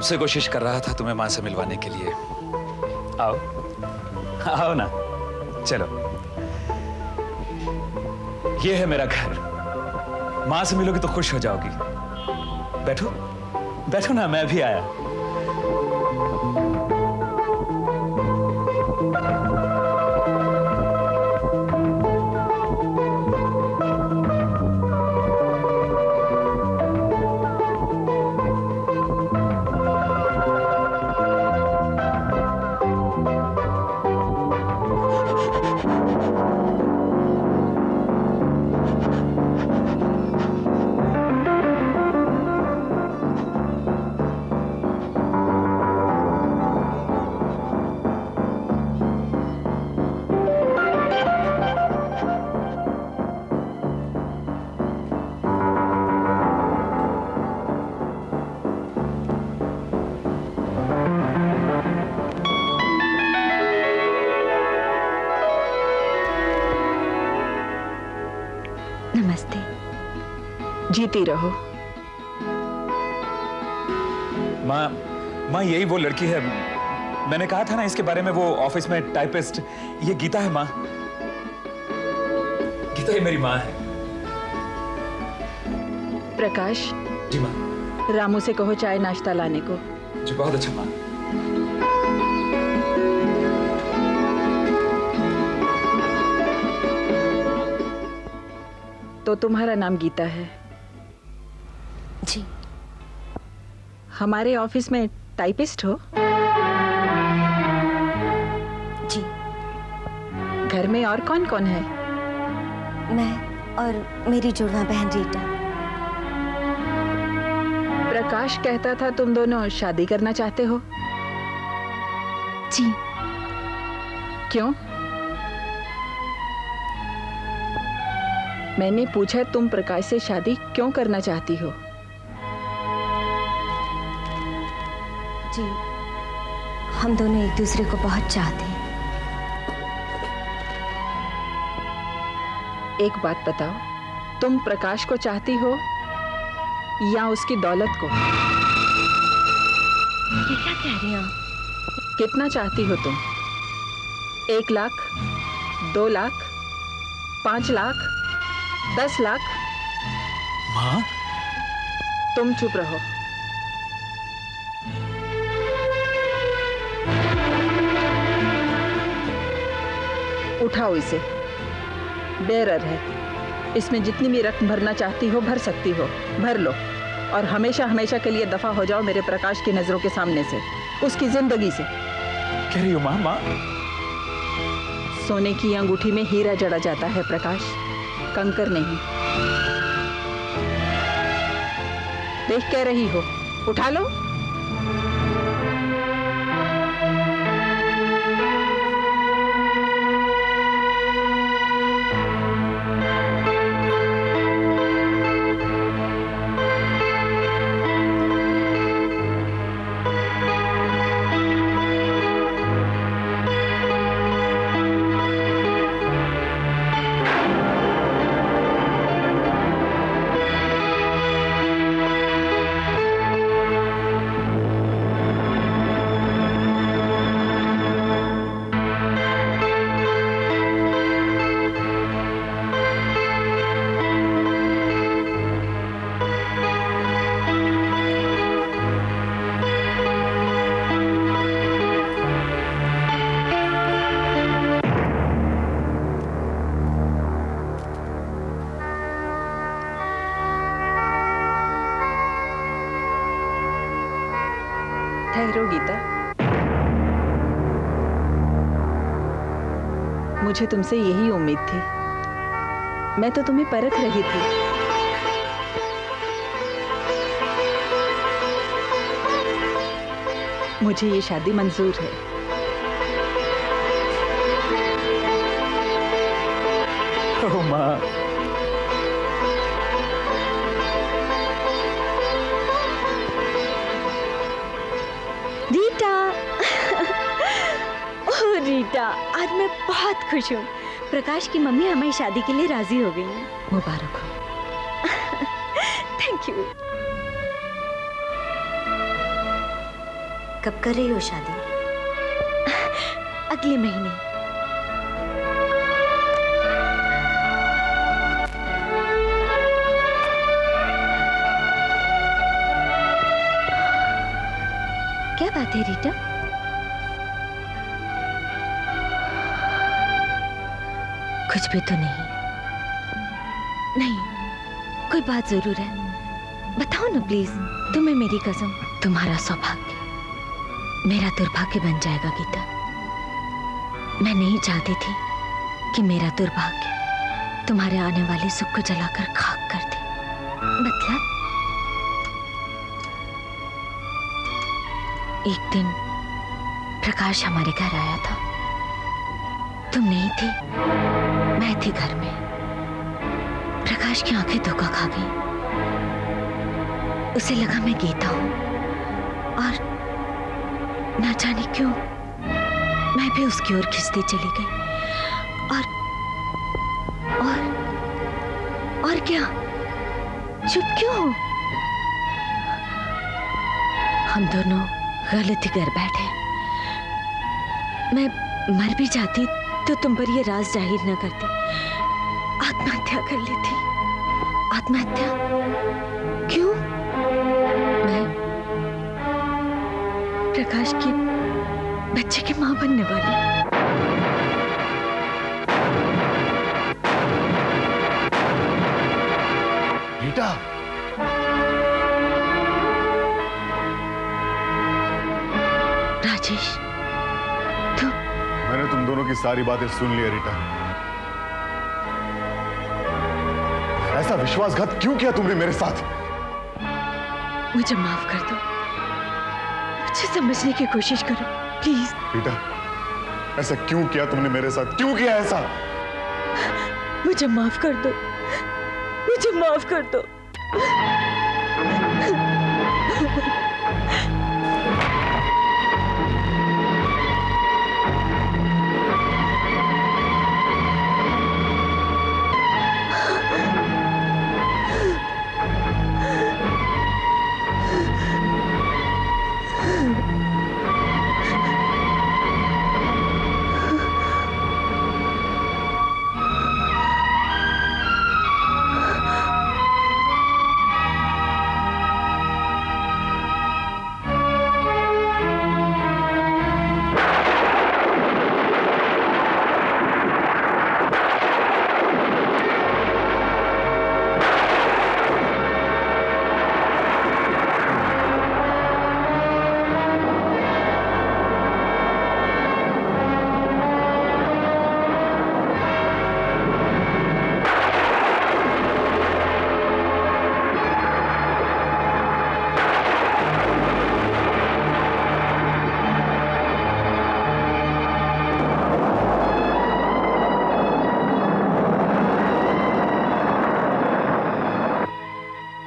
से कोशिश कर रहा था तुम्हें माँ से मिलवाने के लिए। आओ आओ ना, चलो। ये है मेरा घर। माँ से मिलोगी तो खुश हो जाओगी। बैठो बैठो ना, मैं भी आया। नमस्ते। जीती रहो। माँ यही वो लड़की है, मैंने कहा था ना इसके बारे में, वो ऑफिस में टाइपिस्ट। ये गीता है माँ, गीता ही मेरी माँ है। प्रकाश। जी माँ। रामू से कहो चाय नाश्ता लाने को। जी बहुत अच्छा माँ। तो तुम्हारा नाम गीता है? जी। हमारे ऑफिस में टाइपिस्ट हो? जी। घर में और कौन कौन है? मैं और मेरी जुड़वा बहन रीटा। प्रकाश कहता था तुम दोनों शादी करना चाहते हो? जी। क्यों? मैंने पूछा तुम प्रकाश से शादी क्यों करना चाहती हो? जी, हम दोनों एक दूसरे को बहुत चाहते हैं। एक बात बताओ, तुम प्रकाश को चाहती हो या उसकी दौलत को? ये क्या कह रही हो? कितना चाहती हो तुम? 1 लाख, 2 लाख, 5 लाख, 10 लाख? माँ? तुम चुप रहो। उठाओ इसे, बेरर है। इसमें जितनी भी रकम भरना चाहती हो भर सकती हो, भर लो। और हमेशा हमेशा के लिए दफा हो जाओ मेरे प्रकाश की नजरों के सामने से, उसकी जिंदगी से। कह रही हो माँ? माँ, सोने की अंगूठी में हीरा जड़ा जाता है प्रकाश, कंकर नहीं। देख कह रही हो, उठा लो। ठहरो गीता, मुझे तुमसे यही उम्मीद थी। मैं तो तुम्हें परख रही थी। मुझे ये शादी मंजूर है। ओ माँ, रीटा। ओह रीटा, आज मैं बहुत खुश हूँ। प्रकाश की मम्मी हमारी शादी के लिए राजी हो गई हैं। मुबारक हो। Thank you. कब कर रही हो शादी? अगले महीने। क्या बात है रीटा? कुछ भी तो नहीं। नहीं, कोई बात जरूर है। बताओ ना प्लीज। तुम्हें मेरी कसम, तुम्हारा सौभाग्य मेरा दुर्भाग्य बन जाएगा गीता। मैं नहीं चाहती थी कि मेरा दुर्भाग्य तुम्हारे आने वाले सुख को जलाकर खाक कर दे। मतलब एक दिन प्रकाश हमारे घर आया था। तुम नहीं थी, मैं थी घर में। प्रकाश की आंखें धोखा खा गई। उसे लगा मैं गीता हूं और ना जाने क्यों मैं भी उसकी ओर खिंचती चली गई। और क्या? चुप क्यों हो? हम दोनों गलत ही कर बैठे। मैं मर भी जाती तो तुम पर ये राज जाहिर न करती। आत्महत्या कर लेती। आत्महत्या? क्यों? मैं प्रकाश की बच्चे की मां बनने वाली। रीटा, राजेश, तुम? मैंने तुम दोनों की सारी बातें सुन ली रीटा। ऐसा विश्वासघात क्यों किया तुमने मेरे साथ? मुझे माफ कर दो। मुझे समझने की कोशिश करो प्लीज। रीटा, ऐसा क्यों किया तुमने मेरे साथ? क्यों किया ऐसा? मुझे माफ कर दो। मुझे माफ कर दो।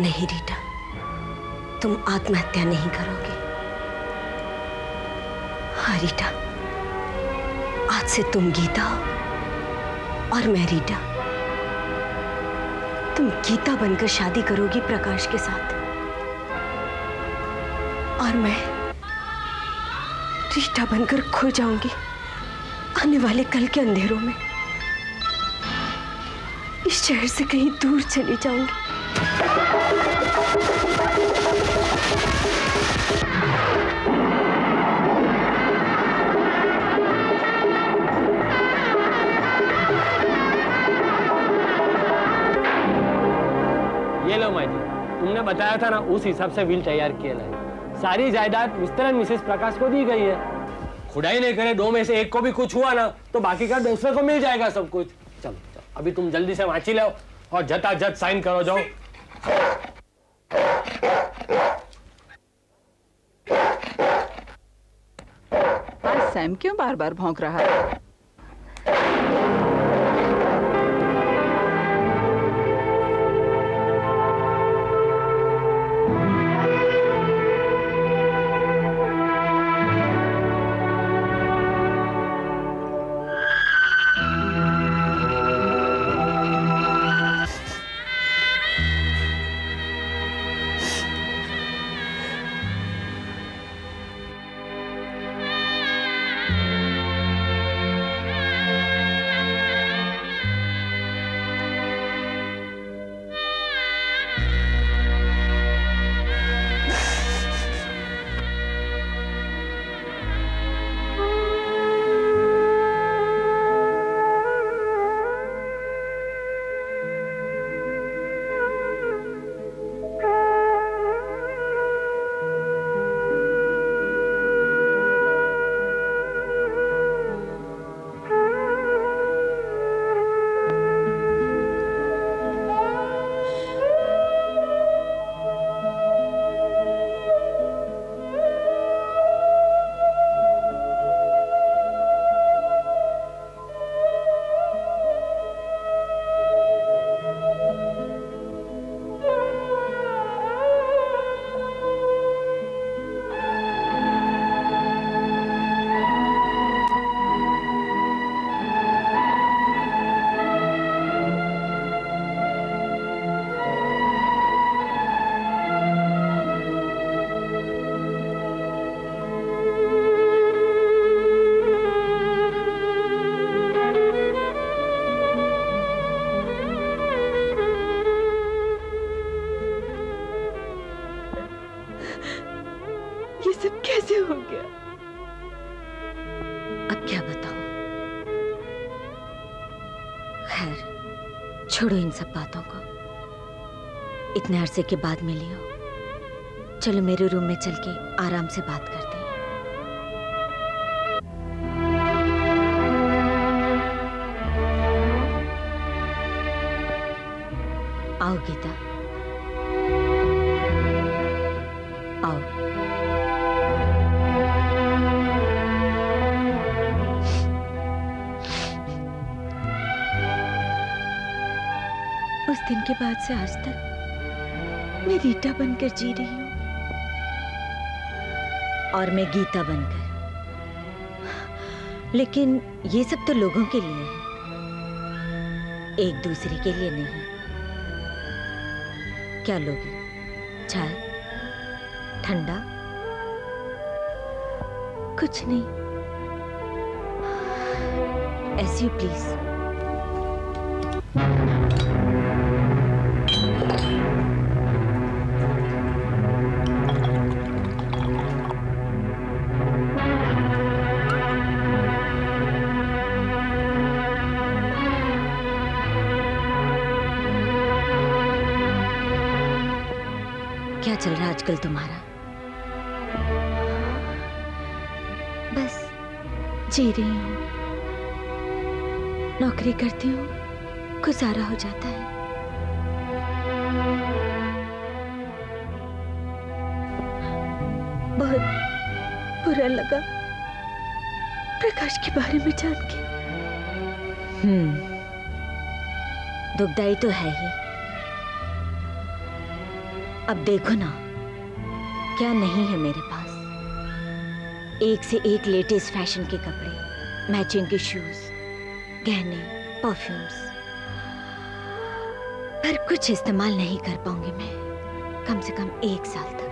नहीं रीटा, तुम आत्महत्या नहीं करोगे। हाँ रीटा, आज से तुम गीता हो और मैं रीटा। तुम गीता बनकर शादी करोगी प्रकाश के साथ और मैं रीटा बनकर खो जाऊंगी आने वाले कल के अंधेरों में। इस शहर से कहीं दूर चली जाऊंगी। ये लो माँ जी, तुमने बताया था ना, उस हिसाब से विल तैयार किया है। सारी जायदाद मिस्टर एंड मिसेस प्रकाश को दी गई है। खुदाई नहीं करे दो में से एक को भी कुछ हुआ ना तो बाकी का दूसरे को मिल जाएगा सब कुछ। चलो चलो, अभी तुम जल्दी से वांची लो और झटाझट साइन करो जाओ। आज सैम क्यों बार बार भौंक रहा है? कैसे हो गया? अब क्या बताऊं? खैर छोड़ो इन सब बातों को। इतने अरसे के बाद मिली हो, चलो मेरे रूम में चल के आराम से बात करते हैं। आओ गीता, आओ। उस दिन के बाद से आज तक मैं रीटा बनकर जी रही हूं और मैं गीता बनकर। लेकिन ये सब तो लोगों के लिए है, एक दूसरे के लिए नहीं। क्या लोगे? चाय? ठंडा? कुछ नहीं, एज यू प्लीज। क्या चल रहा है आजकल तुम्हारा? बस जी रही हूँ, नौकरी करती हूँ, गुजारा हो जाता है। बहुत बुरा लगा प्रकाश के बारे में जान के। दुखदाई तो है ही। अब देखो ना, क्या नहीं है मेरे पास। एक से एक लेटेस्ट फैशन के कपड़े, मैचिंग के शूज, गहने, परफ्यूम्स, पर कुछ इस्तेमाल नहीं कर पाऊंगी मैं कम से कम 1 साल तक।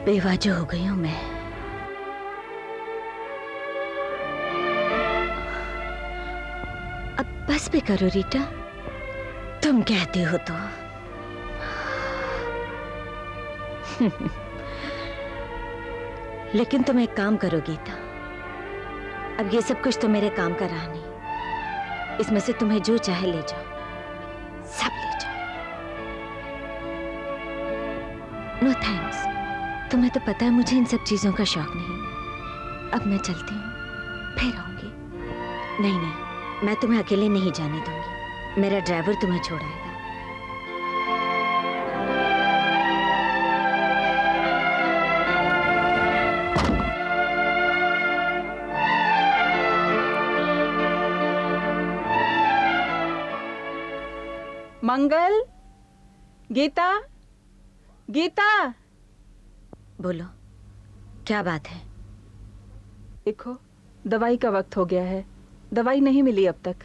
बेवजह हो गई हूं मैं। अब बस भी करो रीटा, तुम कहती हो तो। लेकिन तुम एक काम करो गीता, अब ये सब कुछ तो मेरे काम का रहा नहीं। इसमें से तुम्हें जो चाहे ले जाओ, सब ले जाओ। नो थैंक्स, तुम्हें तो पता है मुझे इन सब चीजों का शौक नहीं। अब मैं चलती हूँ, फिर आऊंगी। नहीं नहीं, मैं तुम्हें अकेले नहीं जाने दूंगी। मेरा ड्राइवर तुम्हें छोड़ाएगा। मंगल, गीता, गीता, बोलो, क्या बात है? देखो दवाई का वक्त हो गया है, दवाई नहीं मिली अब तक।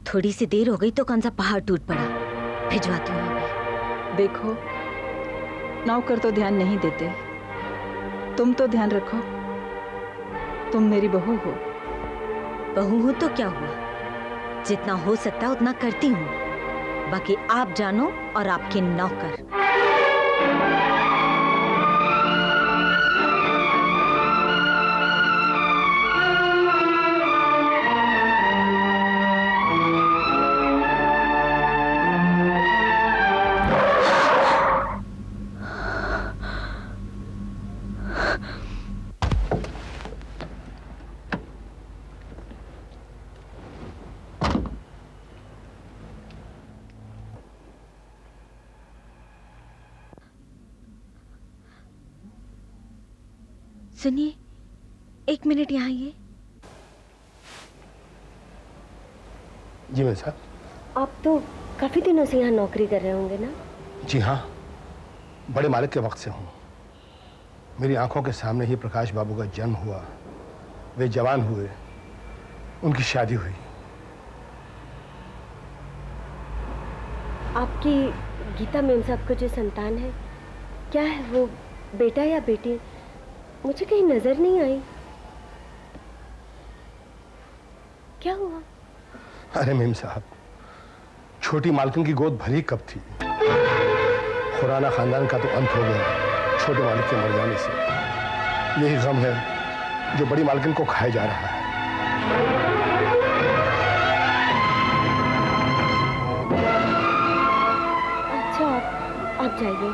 थोड़ी सी देर हो गई तो कौन सा पहाड़ टूट पड़ा? भिजवाती हूँ अभी। देखो नौकर तो ध्यान नहीं देते, तुम तो ध्यान रखो। तुम मेरी बहू हो। बहू हूँ तो क्या हुआ, जितना हो सकता है उतना करती हूँ। बाकी आप जानो और आपके नौकर। सुनिए, 1 मिनट यहाँ आइए। जी मैं साहब। आप तो काफी दिनों से यहाँ नौकरी कर रहे होंगे ना? जी हाँ, बड़े मालिक के वक्त से हूँ। मेरी आंखों के सामने ही प्रकाश बाबू का जन्म हुआ, वे जवान हुए, उनकी शादी हुई। आपकी गीता मेम साहब को जो संतान है, क्या है वो, बेटा या बेटी? मुझे कहीं नजर नहीं आई। क्या हुआ? अरे मेम साहब, छोटी मालकिन की गोद भरी कब थी। खुराना खानदान का तो अंत हो गया छोटे मालिक के मर जाने से। यही गम है जो बड़ी मालकिन को खाया जा रहा है। अच्छा आप जाइए।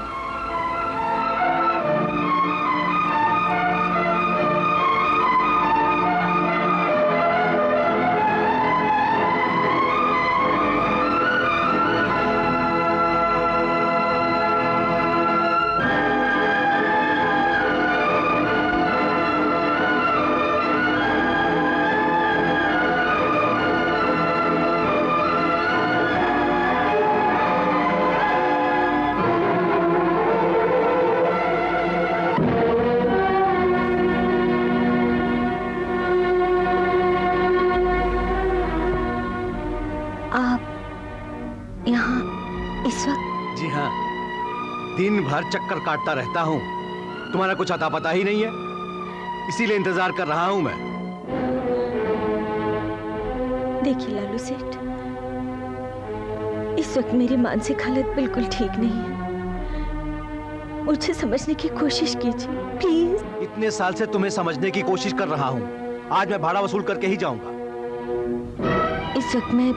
आप यहाँ इस वक्त? जी हाँ, दिन भर चक्कर काटता रहता हूँ। तुम्हारा कुछ अता पता ही नहीं है, इसीलिए इंतजार कर रहा हूँ मैं। देखिए लालू सेठ, इस वक्त मेरी मानसिक हालत बिल्कुल ठीक नहीं है। मुझे समझने की कोशिश कीजिए प्लीज। इतने साल से तुम्हें समझने की कोशिश कर रहा हूँ, आज मैं भाड़ा वसूल करके ही जाऊंगा। इस वक्त मैं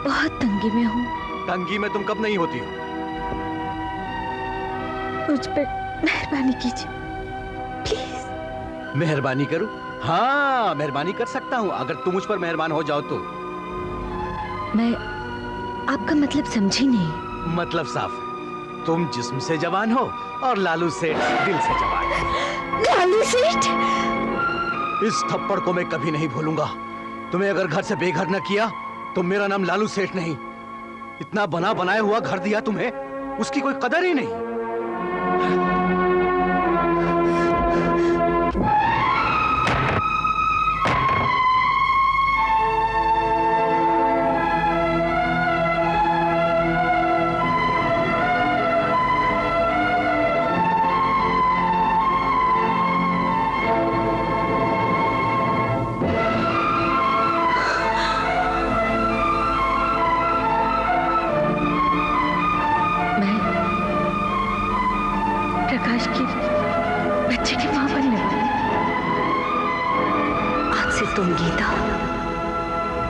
बहुत तंगी में हूँ। तंगी में तुम कब नहीं होती हो? मुझ पर मेहरबानी कीजिए प्लीज। मेहरबानी करूं? हाँ, मेहरबानी कर सकता हूँ अगर तुम मुझ पर मेहरबान हो जाओ तो। मैं आपका मतलब समझी नहीं। मतलब साफ है, तुम जिस्म से जवान हो और लालू सेठ दिल से जवान है। लालू सेठ! इस थप्पड़ को मैं कभी नहीं भूलूंगा। तुम्हें अगर घर से बेघर न किया तो मेरा नाम लालू सेठ नहीं। इतना बना बनाया हुआ घर दिया तुम्हें, उसकी कोई कदर ही नहीं। प्रकाश की बच्चे की मां बनने वाली। आज से तुम गीता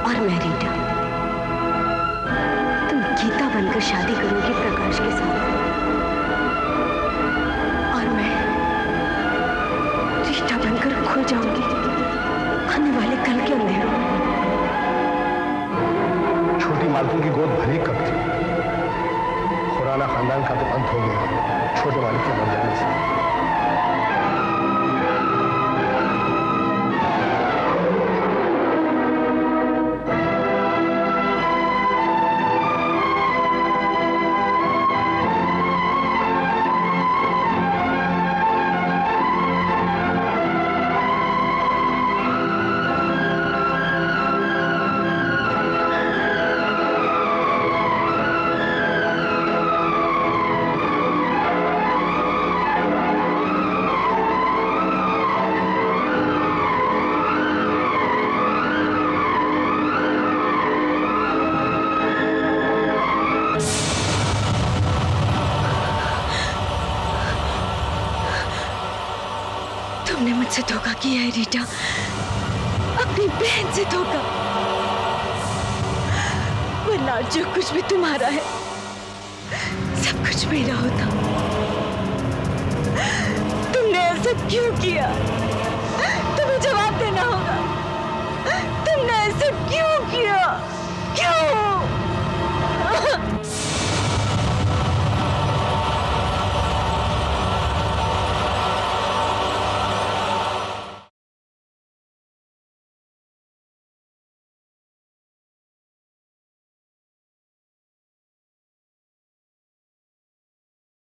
और मैं रीटा। तुम गीता बनकर शादी करोगी प्रकाश के साथ और मैं रीटा बनकर खो जाऊंगी आने वाले कल के अंधेरों में। छोटी मालकिन की गोद भरी कब थी। खुराना खानदान का तो अंत हो गया छोटे मालिक के मर जाने से। तुमने मुझसे धोखा किया है रीटा, अपनी बहन से धोखा। वरना जो कुछ भी तुम्हारा है सब कुछ मेरा होता। तुमने ऐसा क्यों किया?